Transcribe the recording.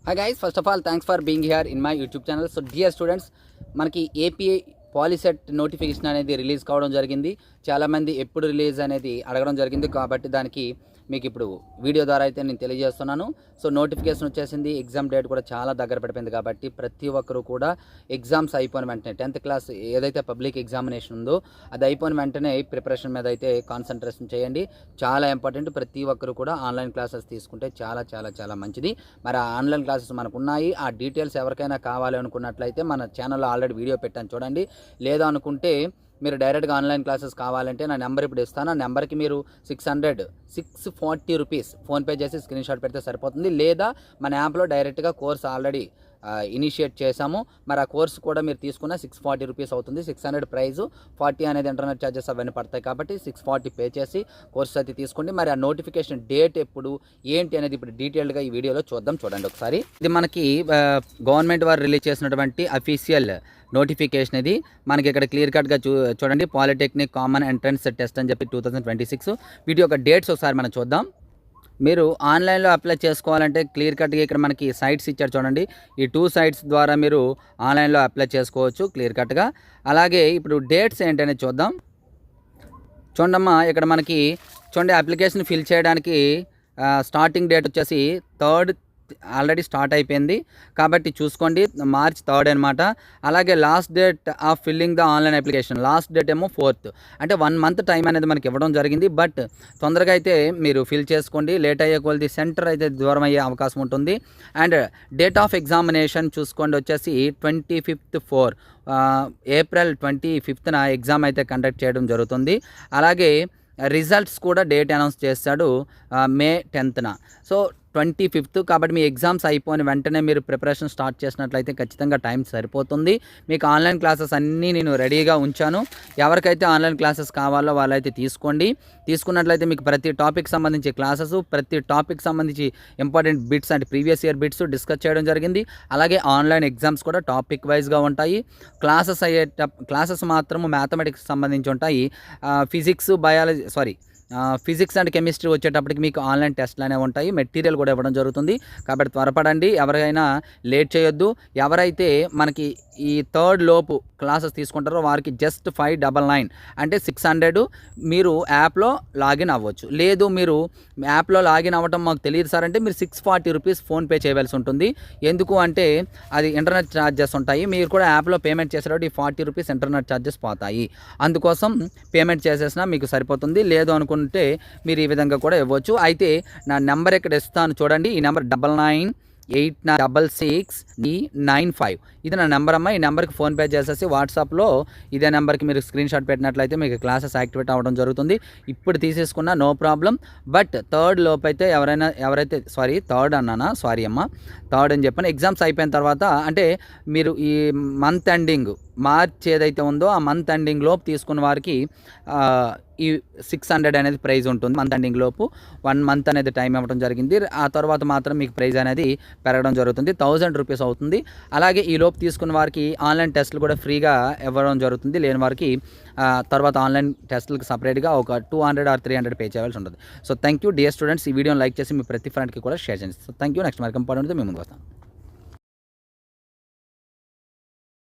Hi guys, first of all thanks for being here in my YouTube channel. So dear students, మనకి API POLYCET notification అనేది release కావడం జరిగింది. చాలామంది ఎప్పుడు release అనేది అడగడం జరిగింది, కాబట్టి దానికి మీకు ఇప్పుడు వీడియో ద్వారా అయితే నేను తెలియజేస్తున్నాను. సో నోటిఫికేషన్ వచ్చేసింది, ఎగ్జామ్ డేట్ కూడా చాలా దగ్గర పడిపోయింది, కాబట్టి ప్రతి ఒక్కరు కూడా ఎగ్జామ్స్ అయిపోయిన వెంటనే 10th క్లాస్ ఏదైతే పబ్లిక్ ఎగ్జామినేషన్ ఉందో అది అయిపోయిన వెంటనే ప్రిపరేషన్ మీద అయితే కాన్సన్ట్రేషన్ చేయండి. చాలా ఇంపార్టెంట్. ప్రతి ఒక్కరు కూడా ఆన్లైన్ క్లాసెస్ తీసుకుంటే చాలా చాలా చాలా మంచిది. మరి ఆ ఆన్లైన్ క్లాసెస్ మనకు ఉన్నాయి. ఆ డీటెయిల్స్ ఎవరికైనా కావాలి అనుకున్నట్లయితే మన ఛానల్లో ఆల్రెడీ వీడియో పెట్టాను, చూడండి. లేదా అనుకుంటే మీరు డైరెక్ట్గా ఆన్లైన్ క్లాసెస్ కావాలంటే నా నెంబర్ ఇప్పుడు ఇస్తాను. ఆ నెంబర్కి మీరు 640 రూపీస్ ఫోన్పే చేసి స్క్రీన్ షాట్ పెడితే సరిపోతుంది. లేదా మన యాప్లో డైరెక్ట్గా కోర్స్ ఆల్రెడీ ఇనిషియేట్ చేశాము. మరి ఆ కోర్స్ కూడా మీరు తీసుకున్న 640 రూపీస్ అవుతుంది. 600 ప్రైజు, 40 అనేది ఇంటర్నెట్ ఛార్జెస్ అవన్నీ పడతాయి, కాబట్టి 640 పే చేసి కోర్స్ అయితే తీసుకోండి. మరి ఆ నోటిఫికేషన్ డేట్ ఎప్పుడు ఏంటి అనేది ఇప్పుడు డీటెయిల్గా ఈ వీడియోలో చూద్దాం. చూడండి ఒకసారి. ఇది మనకి గవర్నమెంట్ వారు రిలీజ్ చేసినటువంటి అఫీషియల్ నోటిఫికేషన్. ఇది మనకి ఇక్కడ క్లియర్ కట్గా చూడండి. పాలిటెక్నిక్ కామన్ ఎంట్రన్స్ టెస్ట్ అని చెప్పి 2026. వీటి యొక్క డేట్స్ ఒకసారి మనం చూద్దాం. మీరు ఆన్లైన్లో అప్లై చేసుకోవాలంటే క్లియర్ కట్గా ఇక్కడ మనకి సైట్స్ ఇచ్చారు, చూడండి. ఈ 2 సైట్స్ ద్వారా మీరు ఆన్లైన్లో అప్లై చేసుకోవచ్చు క్లియర్ కట్గా. అలాగే ఇప్పుడు డేట్స్ ఏంటనేది చూద్దాం. చూడమ్మా, ఇక్కడ మనకి చూడండి, అప్లికేషన్ ఫిల్ చేయడానికి స్టార్టింగ్ డేట్ వచ్చేసి 3rd ఆల్రెడీ స్టార్ట్ అయిపోయింది, కాబట్టి చూసుకోండి, March 3 అనమాట. అలాగే last date of filling the online application, last date ఏమో 4th. అంటే 1 మంత్ టైం అనేది మనకి ఇవ్వడం జరిగింది. బట్ తొందరగా అయితే మీరు ఫిల్ చేసుకోండి. లేట్ అయ్యే కొలది సెంటర్ అయితే దూరం అయ్యే అవకాశం ఉంటుంది. అండ్ డేట్ ఆఫ్ ఎగ్జామినేషన్ చూసుకోండి, వచ్చేసి 25/4 ఏప్రిల్ 25న ఎగ్జామ్ అయితే కండక్ట్ చేయడం జరుగుతుంది. అలాగే రిజల్ట్స్ కూడా డేట్ అనౌన్స్ చేస్తాడు May 10న. సో 25th, కాబట్టి మీ ఎగ్జామ్స్ అయిపోయిన వెంటనే మీరు ప్రిపరేషన్ స్టార్ట్ చేసినట్లయితే ఖచ్చితంగా టైం సరిపోతుంది. మీకు ఆన్లైన్ క్లాసెస్ అన్నీ నేను రెడీగా ఉంచాను. ఎవరికైతే ఆన్లైన్ క్లాసెస్ కావాలో వాళ్ళైతే తీసుకోండి. తీసుకున్నట్లయితే మీకు ప్రతి టాపిక్ సంబంధించి క్లాసెస్, ప్రతి టాపిక్ సంబంధించి ఇంపార్టెంట్ బిట్స్ అంటే ప్రీవియస్ ఇయర్ బిట్స్ డిస్కస్ చేయడం జరిగింది. అలాగే ఆన్లైన్ ఎగ్జామ్స్ కూడా టాపిక్ వైజ్గా ఉంటాయి. క్లాసెస్ మాత్రము మ్యాథమెటిక్స్ సంబంధించి ఉంటాయి. ఫిజిక్స్ అండ్ కెమిస్ట్రీ వచ్చేటప్పటికి మీకు ఆన్లైన్ టెస్ట్లు అనేవి ఉంటాయి. మెటీరియల్ కూడా ఇవ్వడం జరుగుతుంది, కాబట్టి త్వరపడండి. ఎవరైనా లేట్ చేయొద్దు. ఎవరైతే మనకి ఈ 3rd లోపు క్లాసెస్ తీసుకుంటారో వారికి జస్ట్ 599 అంటే 600 మీరు యాప్లో లాగిన్ అవ్వచ్చు. లేదు మీరు యాప్లో లాగిన్ అవ్వటం మాకు తెలియదు సార్ అంటే మీరు 640 రూపీస్ ఫోన్పే చేయవలసి ఉంటుంది. ఎందుకు అంటే అది ఇంటర్నెట్ ఛార్జెస్ ఉంటాయి. మీరు కూడా యాప్లో పేమెంట్ చేసేటప్పుడు ఈ 40 రూపీస్ ఇంటర్నెట్ ఛార్జెస్ పోతాయి. అందుకోసం పేమెంట్ చేసేసినా మీకు సరిపోతుంది. లేదు అనుకుంటే మీరు ఈ విధంగా కూడా ఇవ్వచ్చు. అయితే నా నెంబర్ ఇక్కడ ఇస్తాను, చూడండి. ఈ నెంబర్ 99896695. ఇది నా నెంబర్ అమ్మ. ఈ నెంబర్కి ఫోన్పే చేసేసి వాట్సాప్లో ఇదే నెంబర్కి మీరు స్క్రీన్ షాట్ పెట్టినట్లయితే మీకు క్లాసెస్ యాక్టివేట్ అవ్వడం జరుగుతుంది. ఇప్పుడు తీసేసుకున్నా నో ప్రాబ్లం. బట్ 3rd లోపు అయితే ఎవరైతే 3rd అన్నానా, సారీ అమ్మ, 3rd అని చెప్పాను. ఎగ్జామ్స్ అయిపోయిన తర్వాత అంటే మీరు ఈ మంత్ ఎండింగ్ మార్చ్ ఏదైతే ఉందో ఆ మంత్ ఎండింగ్ లోపు తీసుకున్న వారికి ఈ 600 అనేది ప్రైజ్ ఉంటుంది. మంత్ ఎండింగ్ లోపు 1 మంత్ అనేది టైం ఇవ్వడం జరిగింది. ఆ తర్వాత మాత్రం మీకు ప్రైజ్ అనేది పెరగడం జరుగుతుంది. 1000 రూపీస్ అవుతుంది. అలాగే ఈ లోపు తీసుకున్న వారికి ఆన్లైన్ టెస్టులు కూడా ఫ్రీగా ఇవ్వడం జరుగుతుంది. లేని వారికి తర్వాత ఆన్లైన్ టెస్టులకు సపరేట్గా ఒక 200 or 300 పే చేయాల్సి ఉంటుంది. So thank you dear students. ఈ వీడియోని లైక్ చేసి మీ ప్రతి ఫ్రెండ్కి కూడా షేర్ చేయండి. So thank you. నెక్స్ట్ మరి ఇంపార్టెంట్ మీ ముందుకు వస్తాను.